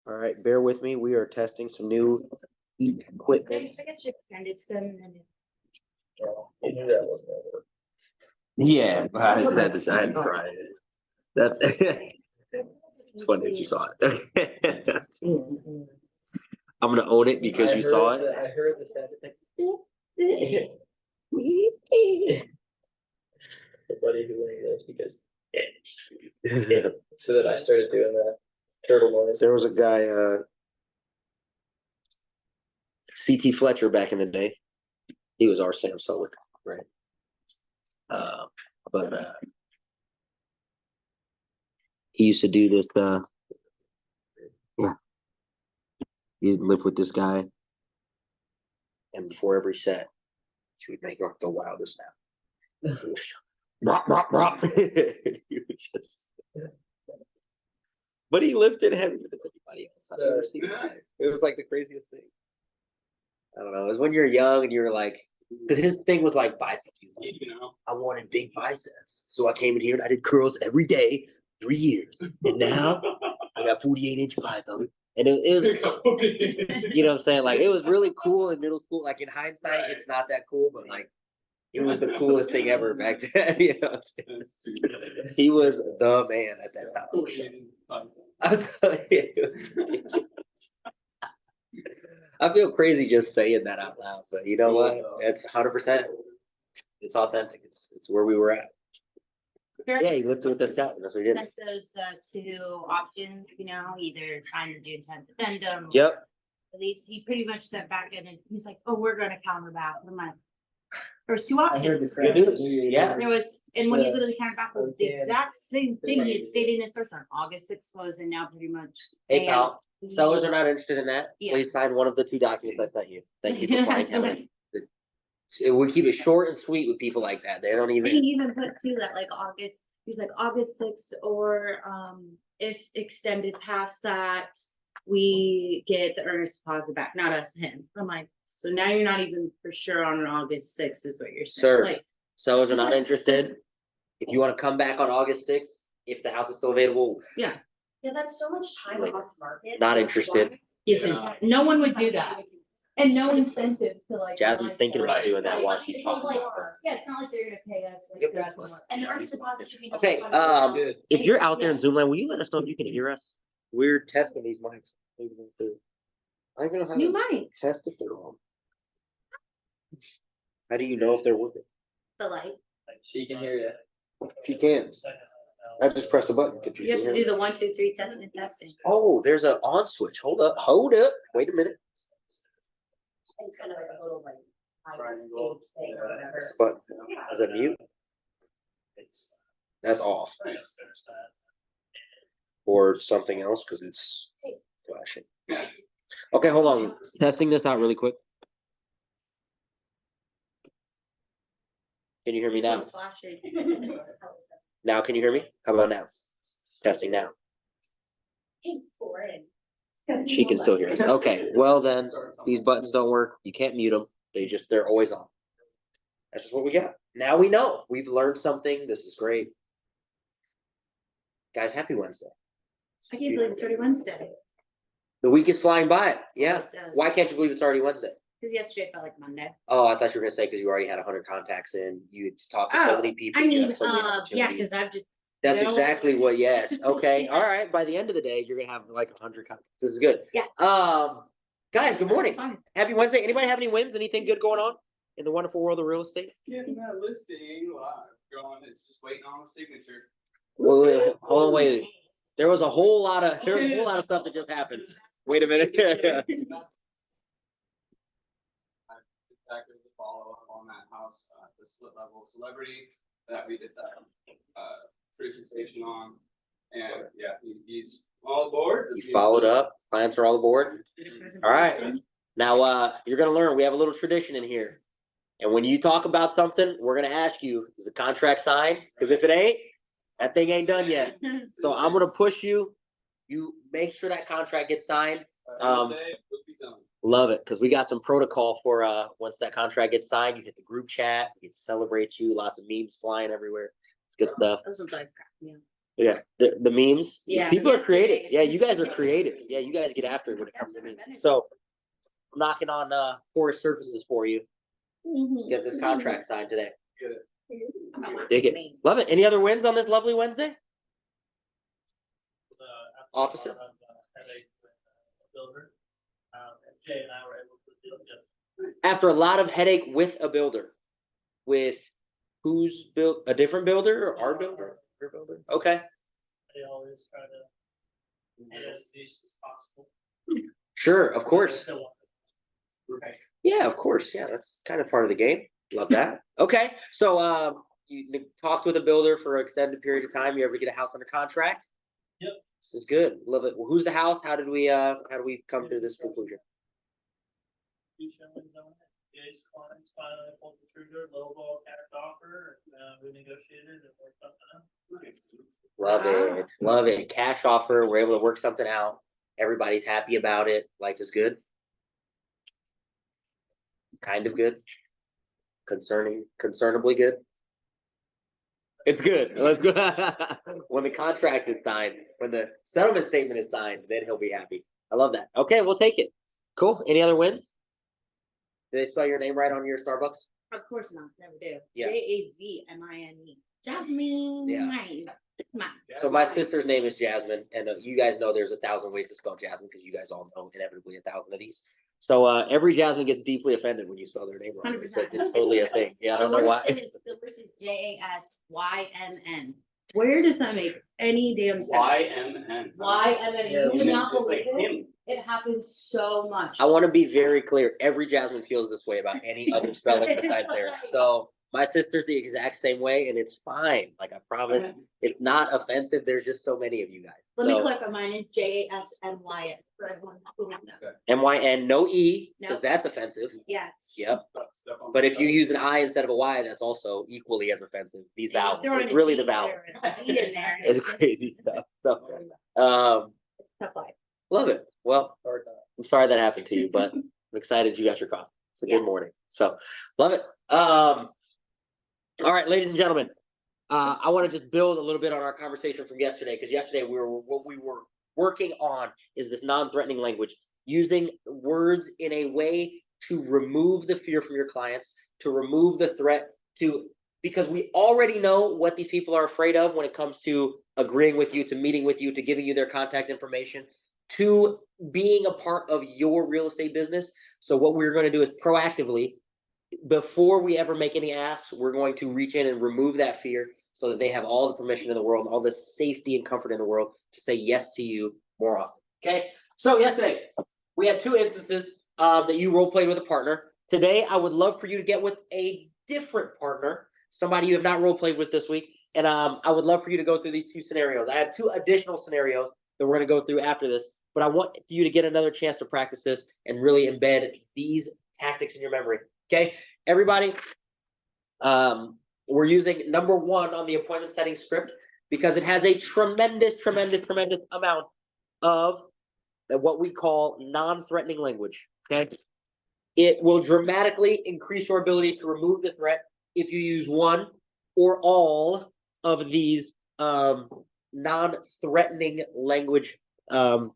All right, bear with me. We are testing some new equipment. I guess you extended some and You knew that wasn't gonna work. Yeah, I said this. I had to try it. That's it's funny that you saw it. I'm gonna own it because you saw it. I heard the sound effect. The buddy who went English because so that I started doing that turtle noise. There was a guy, CT Fletcher back in the day. He was our Sam Sullivan, right? But he used to do this. Yeah, he lived with this guy, and before every set, he would make like the wildest sound. Brop, brop, brop. He would just. But he lifted heavier than anybody else I've ever seen. It was like the craziest thing. I don't know. It was when you're young and you're like, because his thing was like biceps. You know, I wanted big biceps, so I came in here and I did curls every day, 3 years, and now I got 48-inch biceps. And it was, you know what I'm saying? Like it was really cool in middle school. Like in hindsight, it's not that cool, but like it was the coolest thing ever back then. You know what I'm saying? He was the man at that time. I'm telling you. I feel crazy just saying that out loud, but you know what? It's 100%. It's authentic. It's where we were at. Yeah, he lived with this guy. That's what he did. that's those two options, you know, either sign or do intent addendum. Yep. At least he pretty much sat back in and he's like, oh, we're gonna counter back. I'm like, there's two I heard the options. Good news. Yeah. There was, and when you Yeah. literally counter back was the exact same thing he had stated in his source on August 6th was, and now pretty much. Hey, pal. Sellers are not interested in that. Yeah. Please sign one of the 2 documents I sent you. Thank you for That's flying down. right. We keep it short and sweet with people like that. They don't He even. even put too that like August, he's like August 6th, or if extended past that, we get the earnest deposit back, not us, him. I'm like, so now you're not even for sure on an August 6th is what you're saying. Sir. Like, Sellers are not interested. If you want to come back on August 6th, if the house is still available, Yeah, that's so much time Like, off the market. not interested. it's Yeah. no one would do that. And no incentive to like. Jasmine's buy thinking stuff. about doing that while she's It's talking like- about her. Yeah, it's not like they're gonna pay us like. Yep, throughout that's the less. month. And the earnest deposit should be. Okay, Good. if you're out there in Zoomland, will you let us know if you can hear us? We're testing these mics. I don't know how New to mic, test if they're on. How do you know if they're working? the light. She can hear you. She can. I just press the button. Could You have to do the 1, 2, 3 testing and testing. Oh, there's an on switch. Hold up. Wait a minute. It's kind of like a little like. Triangle. Thing or whatever. But is that mute? That's off. Or something else because it's flashing. Okay, hold on. Testing this out really quick. Can you hear me now? It's flashing. Now can you hear me? How about now? Testing now. She can still hear us. Okay, well then, these buttons don't work. You can't mute them. They're always on. That's just what we got. Now we know. We've learned something. This is great. Guys, happy Wednesday. I can't believe it's already Wednesday. The week is flying by. Yeah. Yes, it does. Why can't you believe it's already Wednesday? Because yesterday felt like Monday. Oh, I thought you were gonna say because you already had 100 contacts in. You talked to so Oh, many people. I you mean, have so many yeah, opportunities. because I've just. That's No. exactly what. Yes. Okay. Yeah. All right. By the end of the day, you're gonna have like 100 contacts. This is good. Yeah. Guys, good morning. Fun. Happy Wednesday. Anybody have any wins? Anything good going on in the wonderful world of real estate? Getting that listing live, going, it's just waiting on the signature. Wait, hold on, wait. There was a whole lot of stuff that just happened. Wait a minute. I exactly the follow up on that house, the split level celebrity that we did that presentation on. And yeah, he's all aboard. You followed up. Clients are all aboard. All right. Now you're gonna learn. We have a little tradition in here. And when you talk about something, we're gonna ask you, is the contract signed? Because if it ain't, that thing ain't done yet. So I'm gonna push you. You make sure that contract gets signed. We'll be done. Love it, because we got some protocol for once that contract gets signed, you hit the group chat, we get to celebrate you, lots of memes flying everywhere. It's good stuff. Those ones always crack me up. Yeah, the memes. Yeah. People are Yesterday, creative. Yeah, you guys are it's- creative. Yeah, you guys get after it when it comes to memes. So I'm knocking on porous surfaces for you. Get this contract signed today. Dig it. Love it. Any other wins on this lovely Wednesday? Officer? Headache with a builder. And Jay and I were able to deal with it. After a lot of headache with a builder, with who's built a different builder or our builder? Your builder? Okay. They always try to get as least as possible. Sure, of course. Still want it. Yeah, of course. Yeah, that's kind of part of the game. Love that. Okay. So you talked with a builder for an extended period of time. You ever get a house under contract? Yep. This is good. Love it. Well, who's the house? How did we come to this conclusion? Two showings on it. Jay's clients finally pulled the trigger, low ball cash offer, and we negotiated and worked something out. Love Wow. it. Love it. Cash offer. We're able to work something out. Everybody's happy about it. Life is good. Kind of good. Concernably good. It's good. Let's go. When the contract is signed, when the settlement statement is signed, then he'll be happy. I love that. Okay, we'll take it. Cool. Any other wins? Did they spell your name right on your Starbucks? Of course not, never do. Yeah. Jazmine. Jasmine. Yeah. Come on. So my sister's name is Jasmine, and you guys know there's 1,000 ways to spell Jasmine because you guys all know inevitably 1,000 of these. So every Jasmine gets deeply offended when you spell their name wrong. It's 100%. totally a thing. Yeah, I don't know why. The worst is JASYNN. Where does that make any damn sense? YMN. YMN. Yeah, You would not It's like believe it. him. It happens so much. I want to be very clear. Every Jasmine feels this way about any other spelling besides theirs. So my sister's the exact same way, and it's fine. Like I promise, it's not offensive. There's just so many of you guys. Let me So click on mine. It's JASMYN for everyone who don't know. MYN, no E, because Nope. that's offensive. Yes. Yep. But if you use an I instead of a Y, that's also equally as offensive. These vowels. Throwing It's a really G the vowels. there and a E in there. It's crazy stuff. So, Tough life. love it. Well, I'm sorry that happened to you, but I'm excited you got your coffee. It's a good Yes. morning. So love it. All right, ladies and gentlemen. I want to just build a little bit on our conversation from yesterday, because yesterday what we were working on is this non-threatening language, using words in a way to remove the fear from your clients, to remove the threat, because we already know what these people are afraid of when it comes to agreeing with you, to meeting with you, to giving you their contact information, to being a part of your real estate business. So what we're going to do is proactively, before we ever make any asks, we're going to reach in and remove that fear so that they have all the permission in the world, all the safety and comfort in the world to say yes to you more often. Okay. So yesterday we had 2 instances that you role played with a partner. Today, I would love for you to get with a different partner, somebody you have not role played with this week. And I would love for you to go through these 2 scenarios. I have 2 additional scenarios that we're going to go through after this, but I want you to get another chance to practice this and really embed these tactics in your memory. Okay, everybody, we're using number 1 on the appointment setting script because it has a tremendous amount of what we call non-threatening language. Okay, it will dramatically increase your ability to remove the threat if you use one or all of these non-threatening language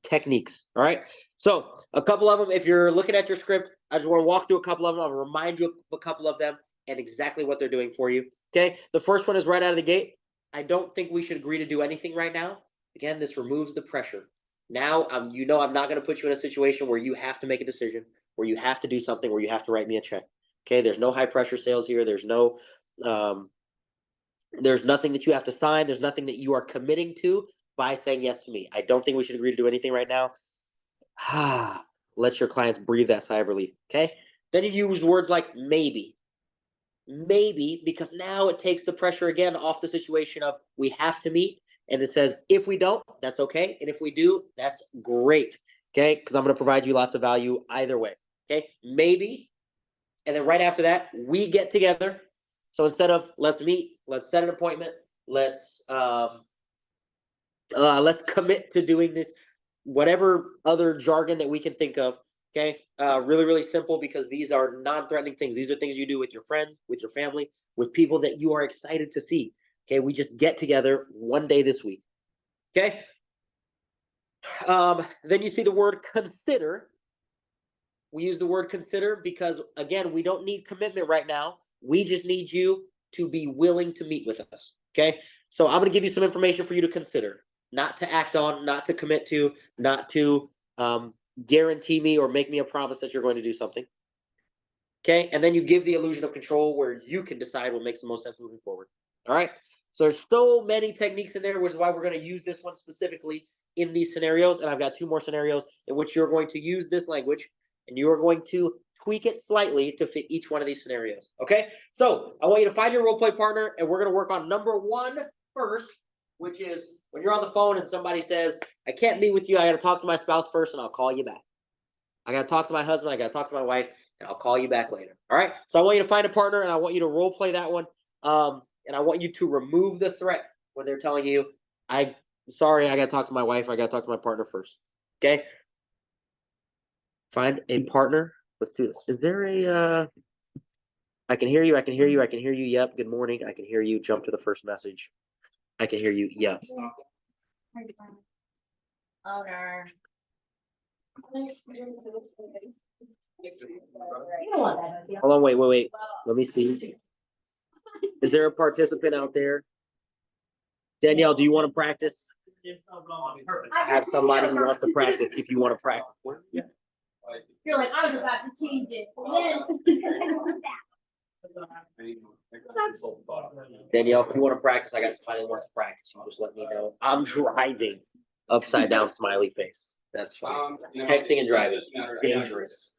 techniques. All right. So a couple of them, if you're looking at your script, I just want to walk through a couple of them. I'll remind you of a couple of them and exactly what they're doing for you. Okay. The first one is right out of the gate. I don't think we should agree to do anything right now. Again, this removes the pressure. Now, I'm not going to put you in a situation where you have to make a decision, where you have to do something, where you have to write me a check. Okay. There's no high pressure sales here. There's nothing that you have to sign. There's nothing that you are committing to by saying yes to me. I don't think we should agree to do anything right now. Let your clients breathe that sigh of relief. Okay. Then you use words like maybe. Maybe, because now it takes the pressure again off the situation of we have to meet. And it says, if we don't, that's okay. And if we do, that's great. Okay. Because I'm going to provide you lots of value either way. Okay. Maybe. And then right after that, we get together. So instead of let's meet, let's set an appointment. Let's commit to doing this, whatever other jargon that we can think of. Okay. Really simple, because these are non-threatening things. These are things you do with your friends, with your family, with people that you are excited to see. Okay. We just get together one day this week. Okay. Then you see the word consider. We use the word consider because, again, we don't need commitment right now. We just need you to be willing to meet with us. Okay. So I'm going to give you some information for you to consider, not to act on, not to commit to, not to guarantee me or make me a promise that you're going to do something. Okay. And then you give the illusion of control where you can decide what makes the most sense moving forward. All right. So there's so many techniques in there, which is why we're going to use this one specifically in these scenarios. And I've got 2 more scenarios in which you're going to use this language and you are going to tweak it slightly to fit each one of these scenarios. Okay. So I want you to find your role play partner and we're going to work on number 1 first, which is when you're on the phone and somebody says, I can't meet with you. I got to talk to my spouse first and I'll call you back. I got to talk to my husband. I got to talk to my wife and I'll call you back later. All right. So I want you to find a partner and I want you to role play that one. And I want you to remove the threat when they're telling you, sorry, I got to talk to my wife. I got to talk to my partner first. Okay. Find a partner. Let's do this. Is there a, I can hear you. I can hear you. I can hear you. Yep. Good morning. I can hear you. Jump to the first message. I can hear you. Yep. Owner. You don't want that, do you? Hold on. Wait. Let me see. Is there a participant out there? Danielle, do you want to practice? I have somebody who wants to practice if you want to practice. Yeah. You're like, I was about to change it. Danielle, if you want to practice, I got somebody who wants to practice. You just let me know. I'm driving. Upside down smiley face. That's fine. Texting and driving. Dangerous.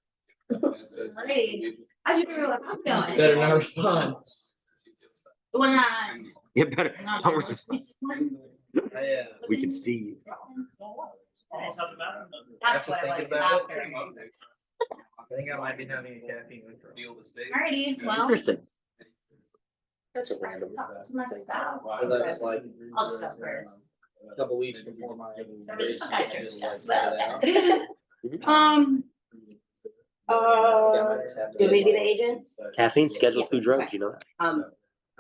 Alrighty. I should be like, I'm going. Better not respond. When You better. We can Yeah. see you. That's what I was after. I think I might be having a caffeine withdrawal. Alrighty, well, Interesting. That's a random. Talk to my spouse. So that was like I'll just go first. a couple weeks before my. Somebody took out your Just stuff. like Well, figured it out. Should we be the agent? Caffeine scheduled 2 drugs, you know that?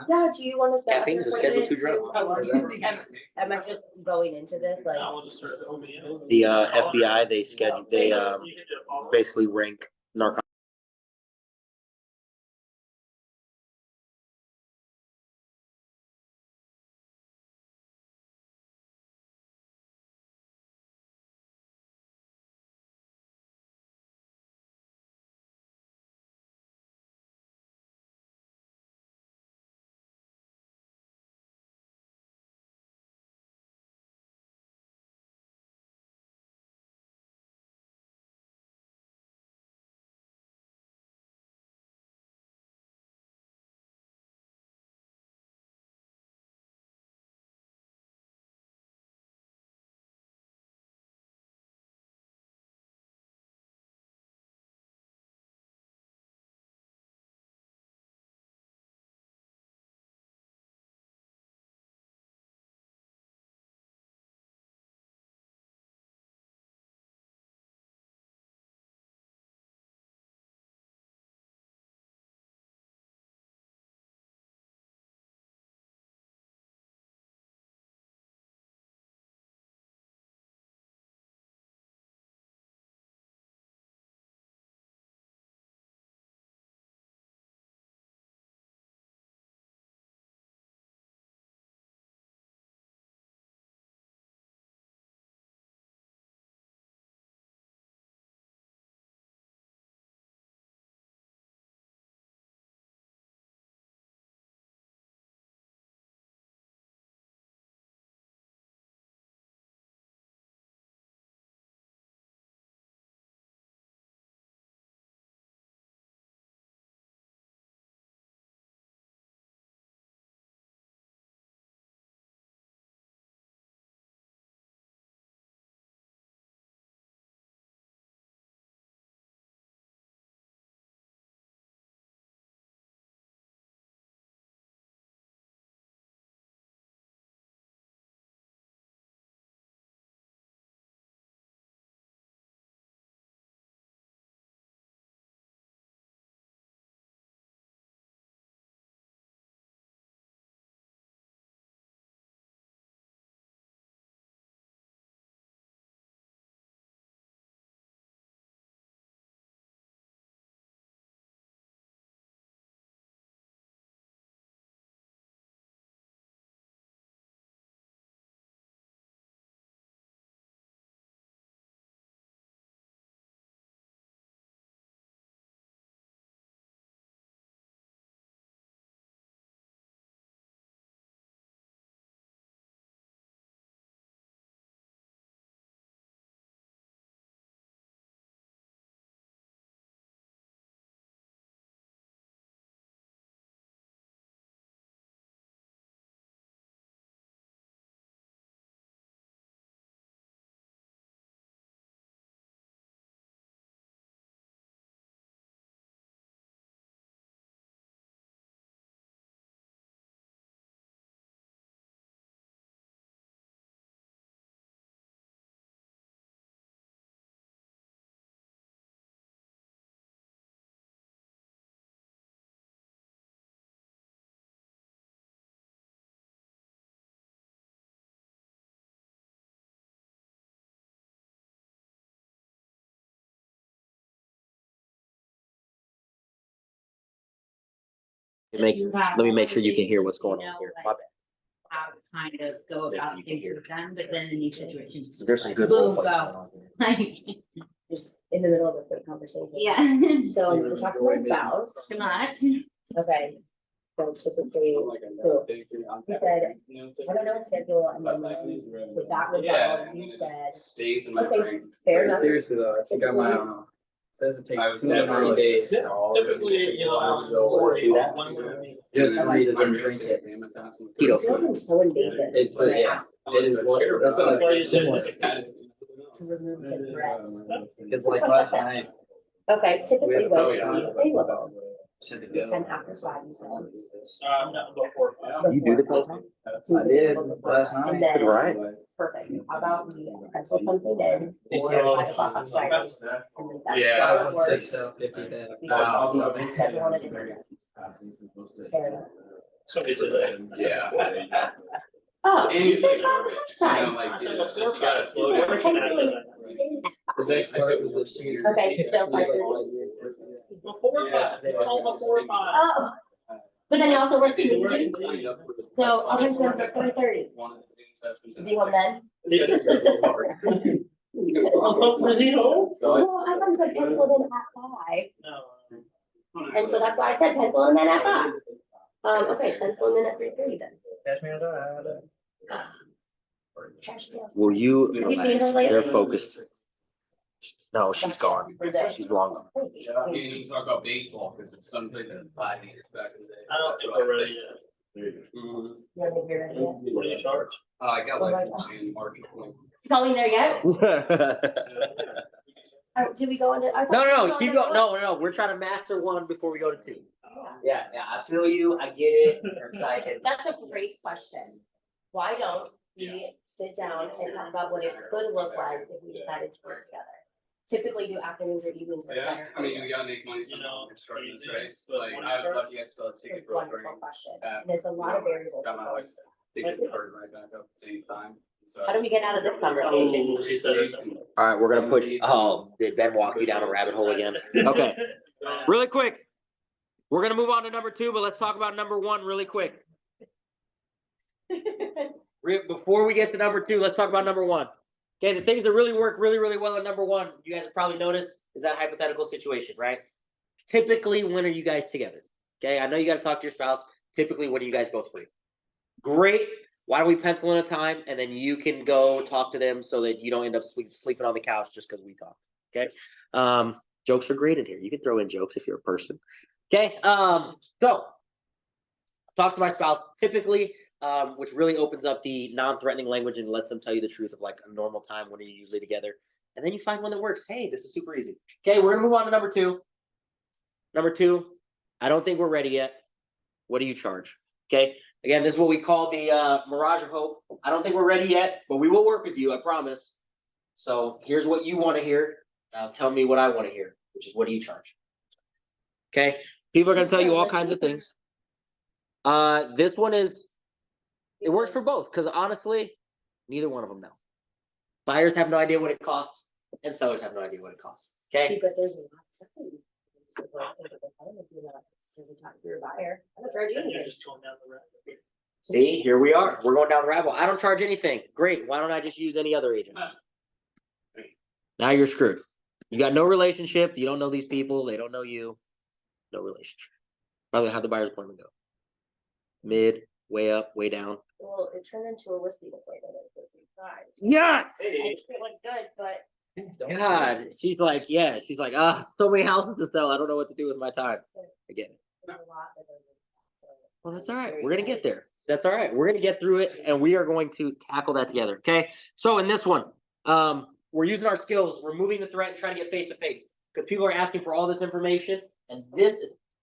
Yeah, do you want to set up Caffeine an is a Schedule II appointment drug. Am I just going into this like? The FBI, they basically rank narcotics. Make- you have let me make sure you can hear what's going conversations, on here. you My know, like, how to kind of go Maybe about you can things hear. with them, but then in these situations. it's There's some like, good. boom, roleplays go. going on here. Like, Just in the middle of a quick conversation. yeah. So we talked to my spouse, Too much. okay. So typically, so he said, I don't know what schedule, and then with that Yeah, rebuttal, and you it just said, stays in my okay, brain. fair enough. Seriously though, I think I might, says it takes I was 2 to never 9 days. Yeah, to all typically, you know, resolve. one would be- Just for me to My then real drink estate it. agreement, that's what- Keto I feel like I'm so invasive. It's when I yeah, ask it is what, that's what That's why you said I. to remove the threat. It's like last night. Okay, we typically had a when couple it's times available, Send it 10 down. after 5, you said. Not before. You do the Peloton? I did last night. And then, Right. perfect, how about we pencil something in You for still- 5 o'clock on Friday? And then that's Yeah. how it works. 650 then. We can schedule on a different day. Fair enough. Somebody said that. Yeah. Oh, And you you said see about the first time. like, So it's just just gotta slow down. The best part was that she. Okay, still 5:30. Before five, it's all before five. Oh, but then he also works in the Didn't evening, sign up for the- so I'll just go for 4:30. One of the Zoom sessions. Is he home then? Was he home? Well, I thought he said pencil in at 5, No. and so that's why I said pencil in then at 5. Okay, pencil in at 3:30 then. Catch me outside. Cash deals. Will you? Have you seen her lately? They're focused. No, she's gone. She's long gone. You didn't even talk about baseball, because it's something that 5 years back in the day. I don't think we're ready yet. Mhm. You wanna give your idea? What do you charge? I got licensed in March of 20. Going there yet? No, Did we go into? no, keep going. No, we're trying to master one before we go to 2. Yeah, I feel you. I get it. You're excited. That's a great question. Why don't we sit down and talk about what it could look like if we decided to work together? Typically do afternoons or evenings. are Yeah, better I mean, for we you. gotta make money somehow, we're starting this race, like, But I would love you guys to take a It's a girl for wonderful question. Yeah. And there's a lot of variables. Got my license, take it card right back up at the same time, so. How do we get out of this conversation? All right, we're gonna put, oh, did Ben walk you down a rabbit hole again? Okay, really quick. We're gonna move on to number 2, but let's talk about number 1 really quick. Before we get to number 2, let's talk about number 1. Okay, the things that really work really well at number 1, you guys have probably noticed, is that hypothetical situation, right? Typically, when are you guys together? Okay, I know you gotta talk to your spouse. Typically, when are you guys both free? Great. Why don't we pencil in a time and then you can go talk to them so that you don't end up sleeping on the couch just because we talked. Okay. Jokes are great in here. You can throw in jokes if you're a person. Okay. So talk to my spouse typically, which really opens up the non-threatening language and lets them tell you the truth of like a normal time when you're usually together. And then you find one that works. Hey, this is super easy. Okay, we're gonna move on to number 2. Number 2, I don't think we're ready yet. What do you charge? Okay. Again, this is what we call the Mirage of Hope. I don't think we're ready yet, but we will work with you, I promise. So here's what you want to hear. Now tell me what I want to hear, which is what do you charge? Okay. People are gonna tell you all kinds of things. This one is, it works for both, because honestly, neither one of them know. Buyers have no idea what it costs, and sellers have no idea what it costs. See, Okay. but there's a lot of stuff. So like, I don't know if you're not, so we talk to your buyer. I don't charge you You're anything. just going down the road. See, here we are. We're going down the rabbit hole. I don't charge anything. Great. Why don't I just use any other agent? Now you're screwed. You got no relationship. You don't know these people. They don't know you. No relationship. By the way, how'd the buyer's appointment go? Mid, way up, way down. Well, it turned into a listing appointment at the same time. Yeah. I just feel like good, but God. She's like, yeah. She's like, so many houses to sell. I don't know what to do with my time. I get it. there's a lot that doesn't. so Well, that's all I'm right. very We're gonna get excited. there. That's all right. We're gonna get through it, and we are going to tackle that together. Okay. So in this one, we're using our skills. We're moving the threat and trying to get face to face because people are asking for all this information, and this,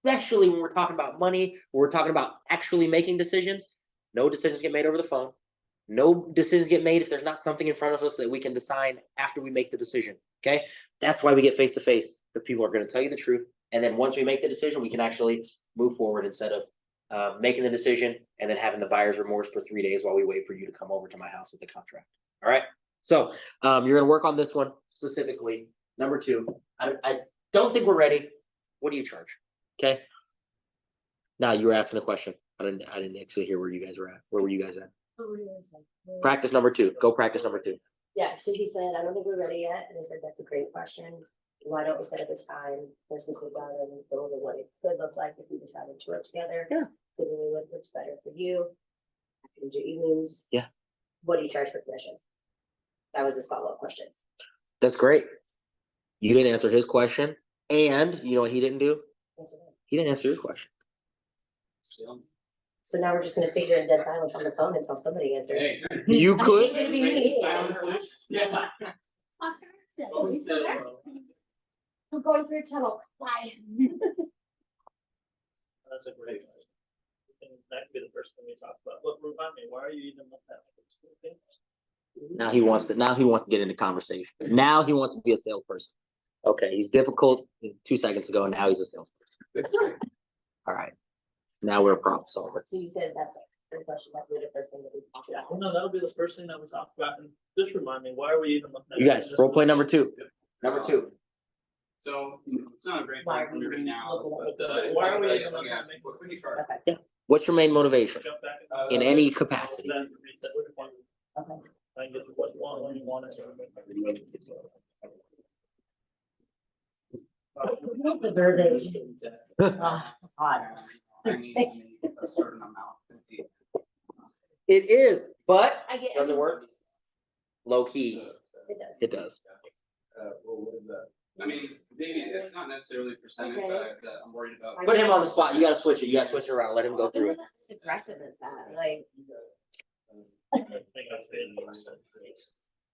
especially when we're talking about money, when we're talking about actually making decisions. No decisions get made over the phone. No decisions get made if there's not something in front of us that we can decide after we make the decision. Okay. That's why we get face to face, because people are going to tell you the truth, and then once we make the decision, we can actually move forward instead of making the decision and then having the buyer's remorse for 3 days while we wait for you to come over to my house with the contract. All right. So you're gonna work on this one specifically. Number 2, I don't think we're ready. What do you charge? Okay. Now you were asking a question. I didn't actually hear where you guys were at. Where were you guys at? Practice number 2. Go practice number 2. Yeah, so he said, I don't think we're ready yet, and I said, that's a great question. Why don't we set up a time, versus sit down and go over what it could look like if we decided to work together? Yeah. Typically, what looks better for you? Afternoons or evenings? Yeah. What do you charge for commission? That was his follow-up question. That's great. You didn't answer his question, and you know what he didn't do? Answer that. He didn't answer your question. So now we're just gonna sit here in dead silence on the phone until somebody answers. Hey. You I could. think it'd be me. Yeah. I'm going through a tunnel. Bye. That's a great. And that could be the first thing we talk about, but remind me, why are you even looking at it? Now he wants to get into conversation. Now he wants to be a salesperson. Okay, he's difficult 2 seconds ago, and now he's a salesperson. All right. Now we're a problem solver. So you said that's a good question, that would be the first thing that we talked about. Well, no, that'll be the first thing that we talk about, and just remind me, why are we even looking at? You guys, role play number 2. Number 2. So, it's not a great Why time are for me we right now, looking but, at it? Why are we I even think looking at what can you charge? Okay, What's your main motivation Jump back in any capacity? Then reset which one. okay. I can get to what you want, when you want it. The verbiage. Oh, God. I need to make a certain amount. It is, but I get. does it work? Low key, It does. it does. I mean, maybe it's not necessarily percentage Okay. that I'm worried about. Put him on the spot. You gotta switch it. You gotta switch it around. Let him go through it. As aggressive as that, like, I think that's the.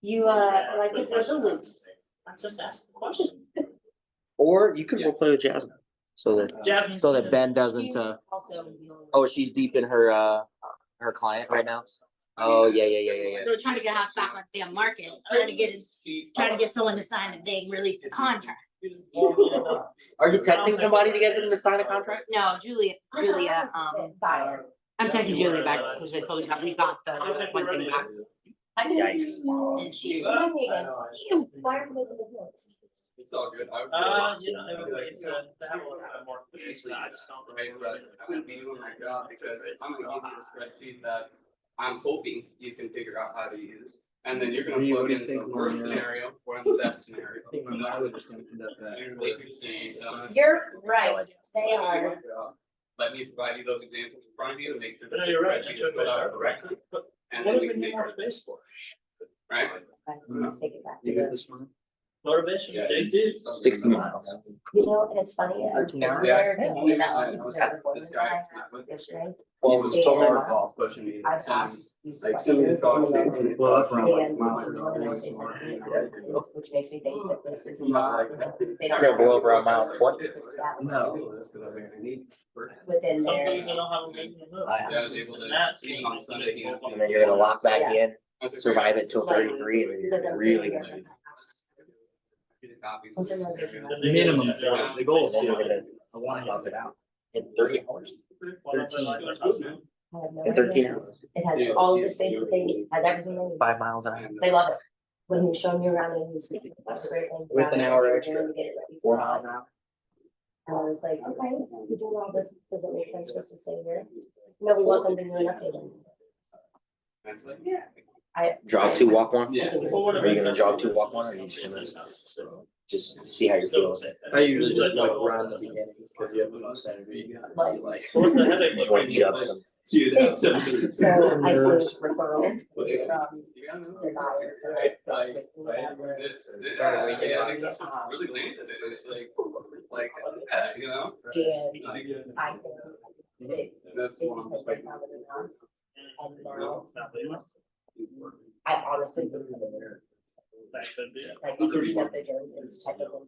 you, like to throw the loops. I just asked the question. Or you could role play with Jasmine, so that Jasmine. Ben doesn't. She's also dealing with- Oh, she's deep in her client right now. Oh yeah. They're trying to get a house back on the damn market, trying to get someone to sign that they release the contract. Are you texting somebody to get them to sign a contract? No, Julia, Fire. I'm texting Julia back because I told you that we got the one thing back. Yikes. And she, Why are you making the notes? It's all good. I would. I would like to have a little bit more. I just don't. Right, but I'm gonna be doing my job because I'm gonna give you a spreadsheet that I'm hoping you can figure out how to use. And then you're gonna plug in the worst scenario or the best scenario. You're right, they are. Let me provide you those examples in front of you and make sure that No, the you're right. spreadsheet is put out correctly. And then What do we we can need make more our, space for? right? Let's take it back. Motivation, Yeah. they do. 60 miles. You know, and it's funny. Tomorrow? They're Yeah. thinking about Yeah. this one This guy. guy yesterday. Well, He was Yeah. totally pushing me. I've asked these Like, send me the questions. dogs, and they then- blow up around like and miles. one of them says something, which makes me think that this is Not not. like that. They don't. Gonna blow up around mile 20. It's established No, that's because I need. Within Some people their. don't know how to make them move. Yeah, I was able to, even on Sunday, he was. And then you're gonna lock back in, That's a survive great- it till 33, and then you're Because I'm really sitting gonna. there. Get the copies. What's your motivation? Minimum. The goal is to buff it out in 30 hours. I have no In 13 idea. hours. It has all the space that they need, has everything they need. 5 miles an hour. They love it. When he was showing you around and he was speaking, that's a great thing. With an hour They're extra. gonna get it ready. 4 miles an hour. And I was like, okay, you doing all this, does it make sense just to stay here? No, we want them to do an update. That's like, yeah. Jog 2, walk 1? Yeah. Are you gonna jog 2, walk 1, or are you just gonna just see how you're feeling? I usually just like run the beginning because you have the most energy. Like- So what's the headache? You wanna eat up some. So I think referral from the buyer for Right, like, like, whatever. this, yeah, I think that's what really landed it, it's like, yeah, you know? And Like, I think that that's it's one of because the they found it in us. And now, I honestly believe it is. That could be it. Like, you can shut the germs and check it in.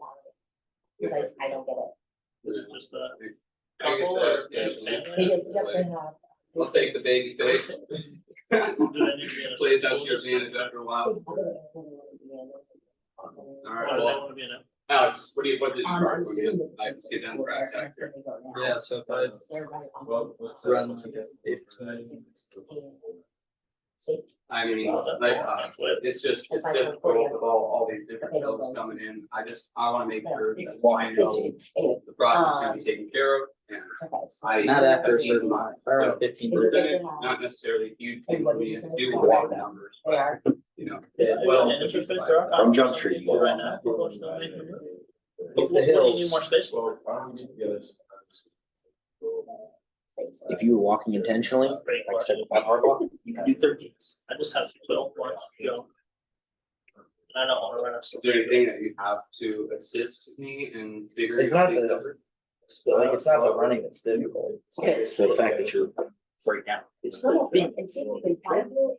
Because I don't get it. Is it just a I get couple that, or yeah, just They family? didn't, yep, they have. I'll take the baby face. Do they need to be in a Plays out to school your district? advantage after a while. Or Alright, do they well, wanna be in a? Alex, what did you I'm charge? assuming that Let's get down to brass tack here. Yeah, so if I They're right on. run like a 15, See, I mean, like, it's just, it's difficult with all these different bills coming in. I wanna make sure that it's, I know anyway, the process is gonna be taken care of. And Okay, so. I. Not after a certain amount, around 15. If you get Percentage, them all. not necessarily a huge And thing what for did me, you I say? do want the numbers, They but, are. you know. Well, and interest rates are up. From Jump Street, People right now, people are still making it. But the what do you hills. need more space for? If you were walking intentionally, Great like question. 75 block, you could do 13s. I just have to put once, Joe. I don't wanna run up. Is there anything that you have to assist me in figuring? It's not out these the- numbers? Like, it's not the running that's difficult. It's the fact that you're right now. It's the thing And see if we can find a,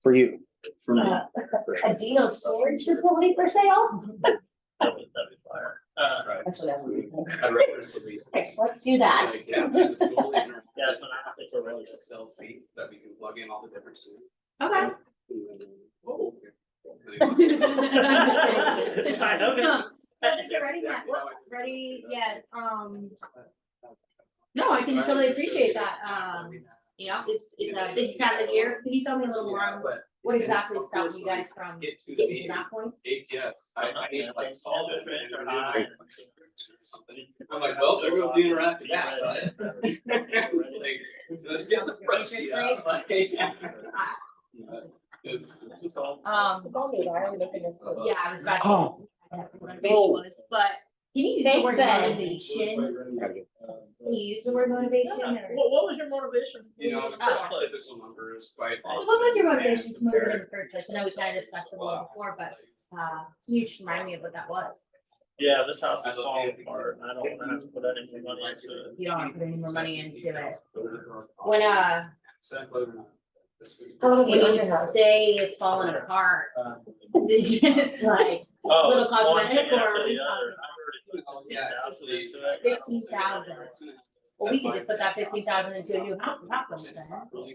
for you. For me. a Dino storage facility for sale. That'd be fire. Right. Actually, that's what we think. I referenced the reason. Okay, so let's do that. Like, yeah, totally internet. Yeah, that's what I think we're ready. Excel sheet that we can plug in all the different students. Okay. Oh, It's fine, okay. Ready, Matt? What, ready, yeah, no, I can totally appreciate that, you know, it's a busy time of the year, can you tell me a little more on what exactly stopped you guys from Get to the getting to meeting. that point? ATS, I need like All solve the it. trades are high. Something. I'm like, well, there goes the interactive app, right? It's like, let's get the spreadsheet out. Like, it's just all. Yeah, I was about to. Oh. I have to remember what it was, but can you use the Thanks, word Ben. motivation? Can you use the word motivation or? What was your motivation? You know, in the first the place? typical numbers, quite. What was your motivation to move it in the first place? I know we kind of discussed it a little before, but, can you just remind me of what that was? Yeah, this house is falling apart, and I don't wanna have to put any more money into it. You don't want to put any more money into it. When, Oh, When you say it's falling apart, it's like, Oh, Little it's one cosmetic, thing or after are we the other. talking- I already put 15,000 into it. 15,000. Well, we could just put that 15,000 into a new house and have them then.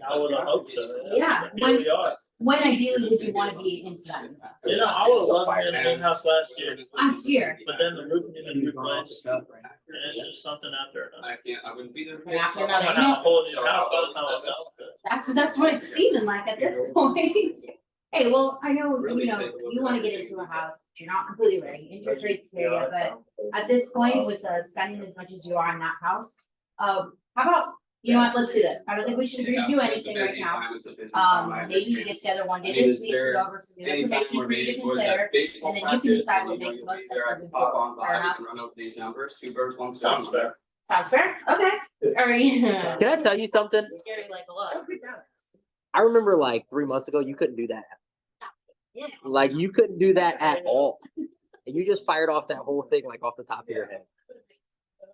I would have hoped so. Yeah, Here we are. When ideally would you want to be into that? You know, I would have loved to be in the house last year. Last year. But then the roof needed replaced, and it's just something after another. I can't, I wouldn't be there. And after I'm another, gonna have a whole new house by the time I'm done with it. that's what it's seeming like at this point. Hey, well, I know, you know, you wanna get into a house, but you're not completely ready, interest rates scare you, but at this point, with spending as much as you are in that house, how about, you know what, let's do this, I don't think we should agree to do anything right now. Maybe we get together one day this week, go over some new Anytime information we're for you to meeting for that consider, baseball and then you can practice, decide and what you makes know, most either I sense can moving pop on forward. Fair by, we enough? can run over these numbers, two birds, one stone. Sounds fair. Sounds fair, okay, alright. Can I tell you something? Scary like a lot. I remember like 3 months ago, you couldn't do that. Yeah. Like you couldn't do that at all. And you just fired off that whole thing like off the top of your head.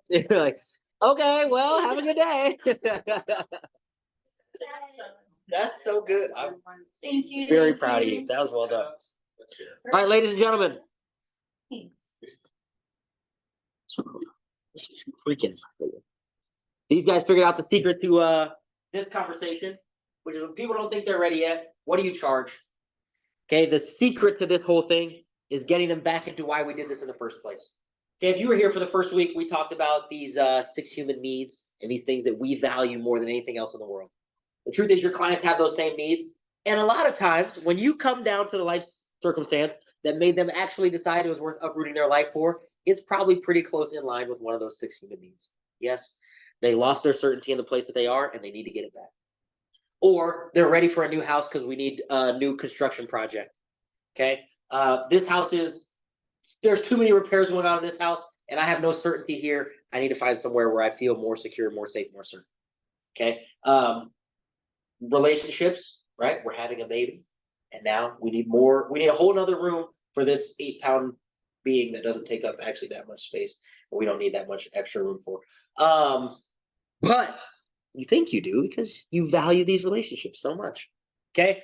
You're like, okay, well, have a good day. That's so good. I'm Thank you. very thank proud of you. That was well done. That's it. All right, ladies and gentlemen. This is freaking. These guys figured out the secret to this conversation, which is when people don't think they're ready yet. What do you charge? Okay, the secret to this whole thing is getting them back into why we did this in the first place. Okay, if you were here for the first week, we talked about these 6 human needs and these things that we value more than anything else in the world. The truth is your clients have those same needs. And a lot of times when you come down to the life circumstance that made them actually decide it was worth uprooting their life for, it's probably pretty close in line with one of those 6 human needs. Yes, they lost their certainty in the place that they are and they need to get it back. Or they're ready for a new house because we need a new construction project. Okay, this house there's too many repairs going on in this house and I have no certainty here. I need to find somewhere where I feel more secure, more safe, more certain. Okay, relationships, right? We're having a baby and now we need a whole nother room for this 8-pound being that doesn't take up actually that much space. We don't need that much extra room for. But you think you do because you value these relationships so much. Okay.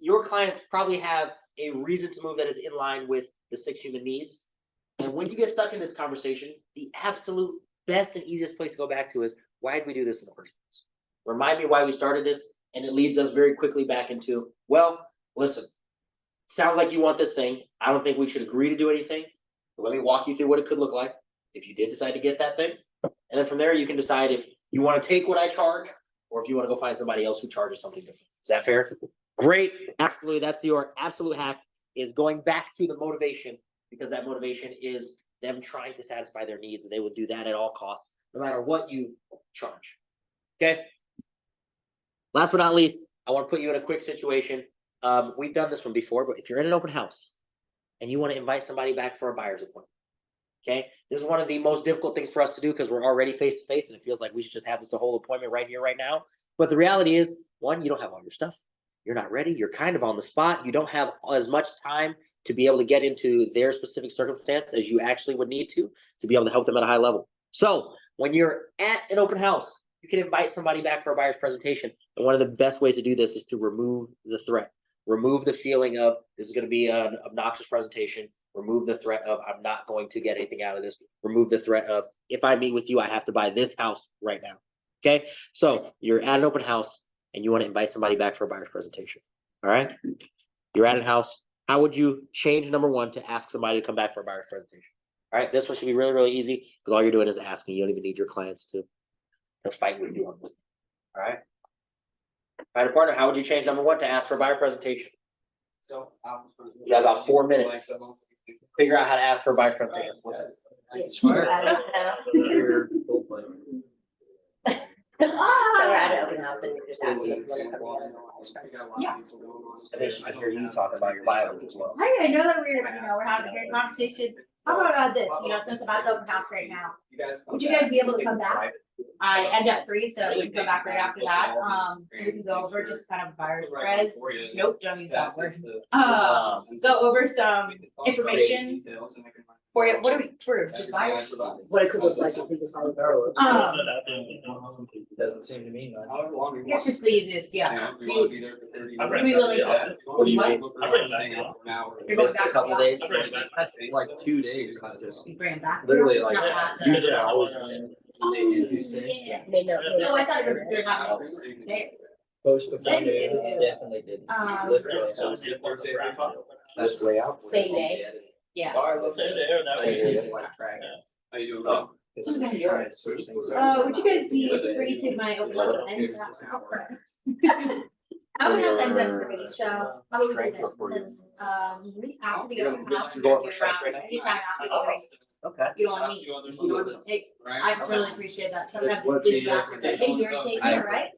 Your clients probably have a reason to move that is in line with the 6 human needs. And when you get stuck in this conversation, the absolute best and easiest place to go back to is why did we do this in the first place? Remind me why we started this. And it leads us very quickly back into, well, listen, sounds like you want this thing. I don't think we should agree to do anything. But let me walk you through what it could look like if you did decide to get that thing. And then from there, you can decide if you want to take what I charge or if you want to go find somebody else who charges something different. Is that fair? Great. Absolutely. That's your absolute hack, is going back to the motivation, because that motivation is them trying to satisfy their needs, and they will do that at all costs, no matter what you charge. Okay. Last but not least, I want to put you in a quick situation. We've done this one before, but if you're in an open house and you want to invite somebody back for a buyer's appointment, okay, this is one of the most difficult things for us to do because we're already face to face, and it feels like we should just have this whole appointment right here, right now. But the reality is, one, you don't have all your stuff. You're not ready. You're kind of on the spot. You don't have as much time to be able to get into their specific circumstance as you actually would need to be able to help them at a high level. So when you're at an open house, you can invite somebody back for a buyer's presentation. And one of the best ways to do this is to remove the threat. Remove the feeling of this is going to be an obnoxious presentation. Remove the threat of I'm not going to get anything out of this. Remove the threat of if I meet with you, I have to buy this house right now. Okay. So you're at an open house and you want to invite somebody back for a buyer's presentation. All right. You're at a house. How would you change number one to ask somebody to come back for a buyer's presentation? All right. This one should be really, really easy because all you're doing is asking. You don't even need your clients to fight with you on this. All right. All right, partner, how would you change number one to ask for a buyer presentation? So. You got about 4 minutes. Figure out how to ask for a buyer presentation. What's it? So we're at an open house and you're just asking if you want to come together. Yeah. And they should hear you talk about your Bible as well. Hi, I know that we're having a great conversation. How about this, since I'm at the open house right now, would you guys be able to come back? I end up free, so you can come back right after that. We can go over just kind of buyer's pres. Nope, don't use that word. Go over some information for you. What do we, for just buyers? What it could look like if we decided. Doesn't seem to mean much. Let's just leave this, yeah. We will be there for 30 I'm minutes. ready. We really, What do you mean? I'm bringing back now. You're going Missed a back to couple the days. I'm bringing back. Like 2 days, I just you bring it back. literally It's like not bad, though. usually I always Oh, Monday and Tuesday. yeah. May know. No, I thought it was good having there. Post before Then they it- definitely did. Lift well. That's way out. Same day. Yeah. Same day or that way. How you doing? Oh. Try and switch things. Would you guys be free to take my open house ends out? Oh, perfect. Open house ends up for me, so probably do this, since, after the open house, You're going you're for around, strike right now? anytime after the break. Okay. You don't want me, you don't want to take, I really appreciate that, sometimes it's busy after, but hey, you're taking it, right?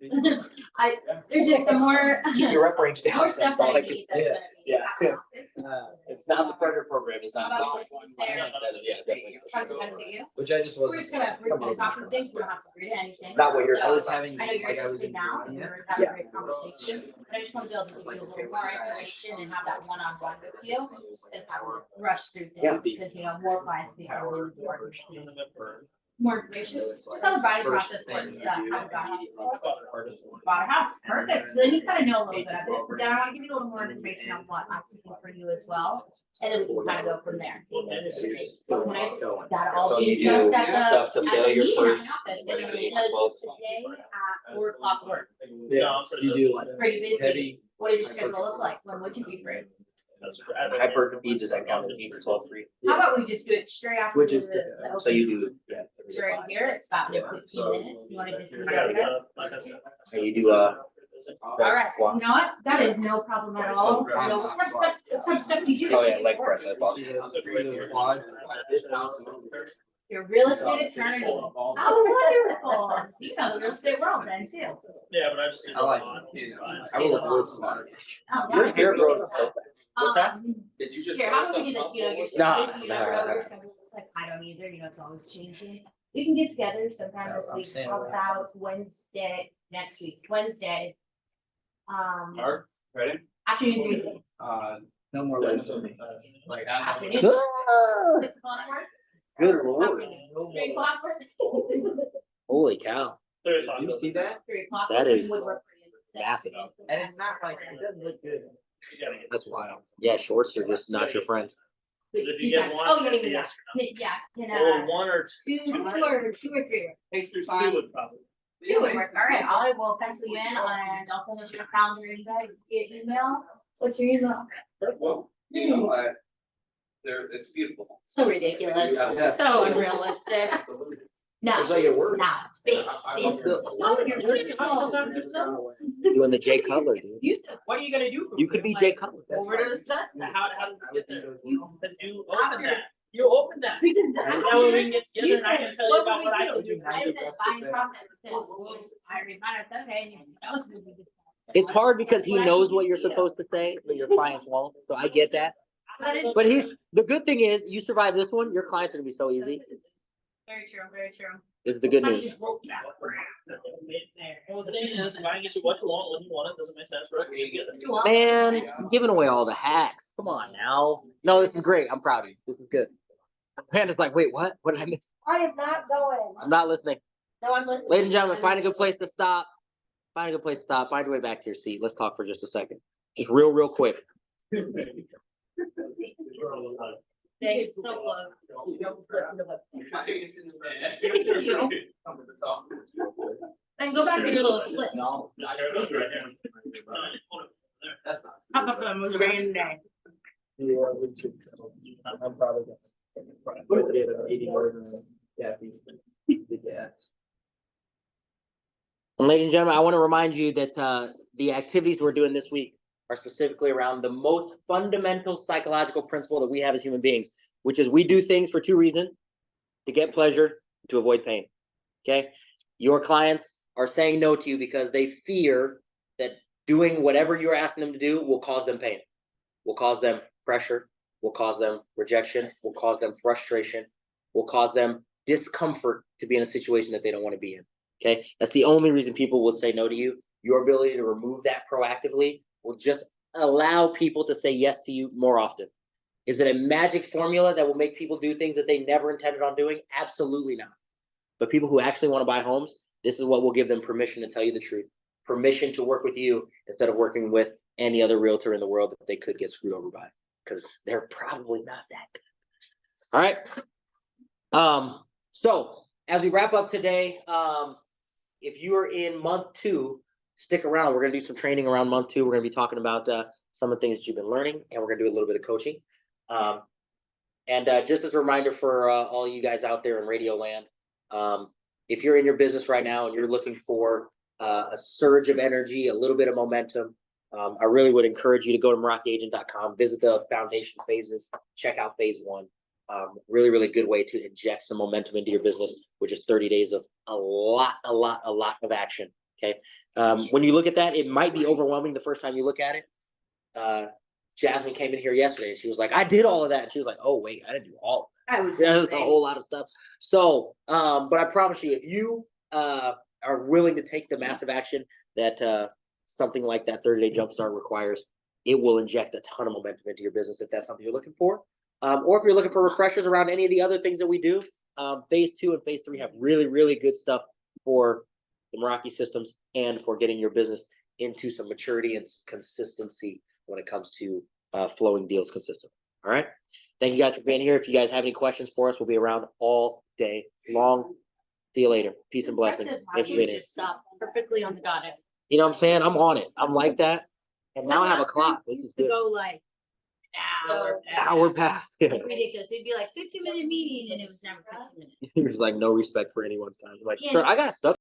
There's just some more, Keep your rep range down. more stuff That's all that I I can need say. that's gonna be. Yeah. at the office. It's not the predator program. It's not. How about there? Yeah, definitely. How's it gonna be you? Which I just We're wasn't. just gonna talk some things, we don't have to agree to anything. Not what you're- So, I was having. I know you're like, I was interested in- now, and Yeah. we're having a great conversation, but I just want to be able to give you a little more information and have that one-on-one with you. Instead of having to rush through Yeah. things, because, more clients become really more. More information, just how the buying process works, how we got bought a house, perfect, so then you kind of know a little bit of it, then I want to give you a little more information on what I'm thinking for you as well, and then we can kind of go from there. But when I got all So these you do stuff stuff to at fill the your meeting at first. my office, so meeting because 12. today at 4 o'clock work, Yeah, you do like pretty busy, heavy. what does your schedule look like, when would you be free? Hyper needs is like on the 8 to 12 free. How about we just do it straight after Which is the So you open house? do, yeah. It's right here, it's about Yeah, 15 minutes, you wanna just meet over there? So you do, Alright, you know what, that is no problem at all, what type of stuff do you do? Oh, yeah, leg press, I lost. You're a real estate attorney, oh, wonderful, so you know the real estate world then too. Yeah, but I just. I like I will avoid smart. Oh, Your yeah. hair grows so fast. What's that? Did you just? Here, how about we do this, you're Nah, so busy, you never know nah. what your schedule looks like, I don't either, it's always changing. We can get together sometime this I'm week, saying how that. about Wednesday, next week, Wednesday? Mark, ready? Afternoon, Tuesday, No more legs on me. Like, afternoon, 6 o'clock work? Good lord. Afternoon, 3 o'clock work? Holy cow. You see that? 3 o'clock. That is would work for you. massive. And it's not like, it doesn't look good. That's wild. Yeah, shorts are just not your friends. Wait, If two you get times. one, Oh, yeah, it's a yeah, yes yeah, can, Or one or two. two or 3 Thanks for your Two time. would probably. 2 would work, alright, I will pencil you in and I'll send you a calendar invite via email. What's your email? Well, it's beautiful. So ridiculous, Yeah. so unrealistic. No, It's like it works. no, it's big, big. No, you're beautiful. Doing the Jay Cutler, dude. Houston, what are you gonna do? You could be Jay Cutler. Well, we're gonna assess that. How did you get there? You opened that. You open that. Because That way we can get You together and I can said, tell you what about would what we I can do? do. I said buying process, I remind us, okay, and that was really good. It's hard because he knows what you're supposed to say, but your clients won't, so I get that. That is But the good thing is, you survive this one, your clients are gonna be so easy. Very true, very true. This is the good news. Well, the thing is, if I can get you what you want when you want it, doesn't make sense for us to get together. Man, I'm giving away all the hacks. Come on now. No, this is great. I'm proud of you. This is good. Panda's like, wait, what? What did I miss? I am not going. I'm not listening. No, I'm listening. Ladies and gentlemen, find a good place to stop. Find a good place to stop. Find your way back to your seat. Let's talk for just a second. Just real quick. They're so close. And go back to your little clip. No. Pop up on the rain day. I'm probably gonna. Yeah. And ladies and gentlemen, I want to remind you that the activities we're doing this week are specifically around the most fundamental psychological principle that we have as human beings, which is we do things for two reasons: to get pleasure, to avoid pain. Okay? Your clients are saying no to you because they fear that doing whatever you're asking them to do will cause them pain, will cause them pressure, will cause them rejection, will cause them frustration, will cause them discomfort to be in a situation that they don't want to be in. Okay, that's the only reason people will say no to you. Your ability to remove that proactively will just allow people to say yes to you more often. Is it a magic formula that will make people do things that they never intended on doing? Absolutely not. But people who actually want to buy homes, this is what will give them permission to tell you the truth. Permission to work with you instead of working with any other realtor in the world that they could get screwed over by, because they're probably not that good. All right. So as we wrap up today, if you are in month 2, stick around. We're going to do some training around month 2. We're going to be talking about some of the things that you've been learning, and we're going to do a little bit of coaching. And just as a reminder for all you guys out there in Radio Land, if you're in your business right now and you're looking for a surge of energy, a little bit of momentum, I really would encourage you to go to MerakiAgent.com, visit the foundation phases, check out phase 1. Really good way to inject some momentum into your business, which is 30 days of a lot of action. Okay. When you look at that, it might be overwhelming the first time you look at it. Jasmine came in here yesterday and she was like, I did all of that. And she was like, oh wait, I didn't do all of that. That was a whole lot of stuff. So, but I promise you, if you are willing to take the massive action that something like that 30-day jumpstart requires, it will inject a ton of momentum into your business if that's something you're looking for. Or if you're looking for refreshers around any of the other things that we do, phase 2 and phase 3 have really good stuff for the Meraki systems and for getting your business into some maturity and consistency when it comes to flowing deals consistently. All right. Thank you guys for being here. If you guys have any questions for us, we'll be around all day long. See you later. Peace and blessings. Thanks for being here. Just stop perfectly on the dot. You know what I'm saying? I'm on it. I'm like that. And now I have a clock. This is good. Go like hour Hour past. Yeah. ridiculous. It'd be like 15-minute meeting and it was never 15 minutes. There's like no respect for anyone's time. Like, Yeah. sure, I got stuff.